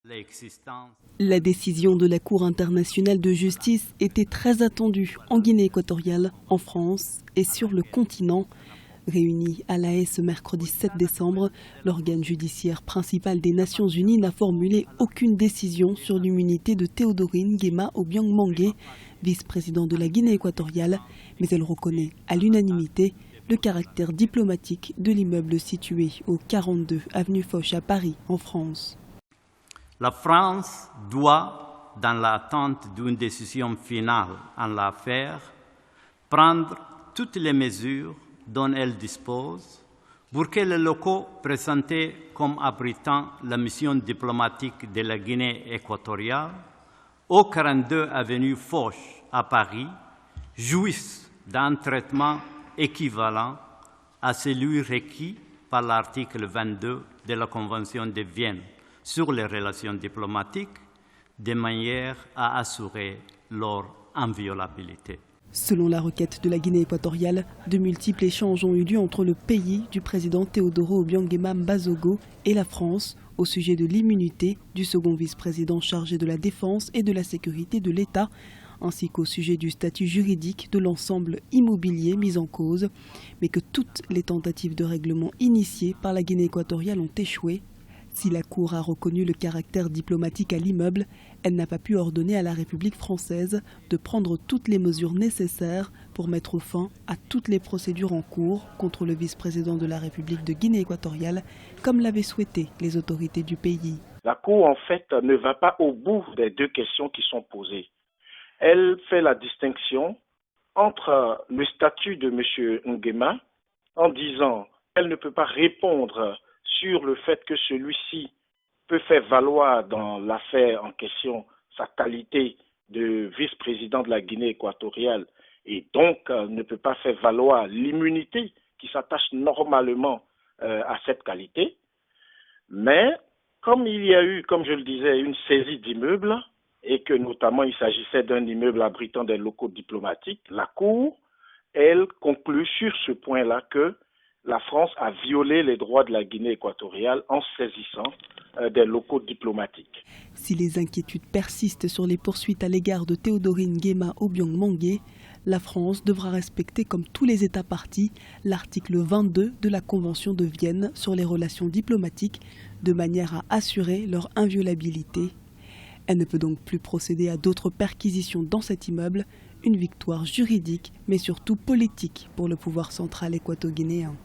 La décision de la Cour internationale de justice était très attendue en Guinée équatoriale, en France et sur le continent. Réuni à La Haye ce mercredi 7 décembre, l'organe judiciaire principal des Nations Unies n'a formulé aucune décision sur l'immunité de Théodorine Nguema Obiang Mangué, vice-président de la Guinée équatoriale, mais elle reconnaît à l'unanimité le caractère diplomatique de l'immeuble situé au 42 avenue Foch à Paris, en France. La France doit, dans l'attente d'une décision finale en l'affaire, prendre toutes les mesures dont elle dispose pour que les locaux présentés comme abritant la mission diplomatique de la Guinée équatoriale au 42 avenue Foch à Paris jouissent d'un traitement équivalent à celui requis par l'article 22 de la Convention de Vienne sur les relations diplomatiques, de manière à assurer leur inviolabilité. Selon la requête de la Guinée équatoriale, de multiples échanges ont eu lieu entre le pays du président Teodoro Obiang Nguema Mbazogo et la France au sujet de l'immunité du second vice-président chargé de la défense et de la sécurité de l'État, ainsi qu'au sujet du statut juridique de l'ensemble immobilier mis en cause, mais que toutes les tentatives de règlement initiées par la Guinée équatoriale ont échoué. Si la Cour a reconnu le caractère diplomatique à l'immeuble, elle n'a pas pu ordonner à la République française de prendre toutes les mesures nécessaires pour mettre fin à toutes les procédures en cours contre le vice-président de la République de Guinée équatoriale, comme l'avaient souhaité les autorités du pays. La Cour, en fait, ne va pas au bout des deux questions qui sont posées. Elle fait la distinction entre le statut de M. Nguema en disant qu'elle ne peut pas répondre sur le fait que celui-ci peut faire valoir dans l'affaire en question sa qualité de vice-président de la Guinée équatoriale et donc ne peut pas faire valoir l'immunité qui s'attache normalement à cette qualité. Mais comme il y a eu, comme je le disais, une saisie d'immeubles et que notamment il s'agissait d'un immeuble abritant des locaux diplomatiques, la Cour, elle conclut sur ce point-là que la France a violé les droits de la Guinée équatoriale en saisissant des locaux diplomatiques. Si les inquiétudes persistent sur les poursuites à l'égard de Théodorine Nguema Obiang Mangué, la France devra respecter, comme tous les États partis, l'article 22 de la Convention de Vienne sur les relations diplomatiques, de manière à assurer leur inviolabilité. Elle ne peut donc plus procéder à d'autres perquisitions dans cet immeuble, une victoire juridique, mais surtout politique pour le pouvoir central équato-guinéen.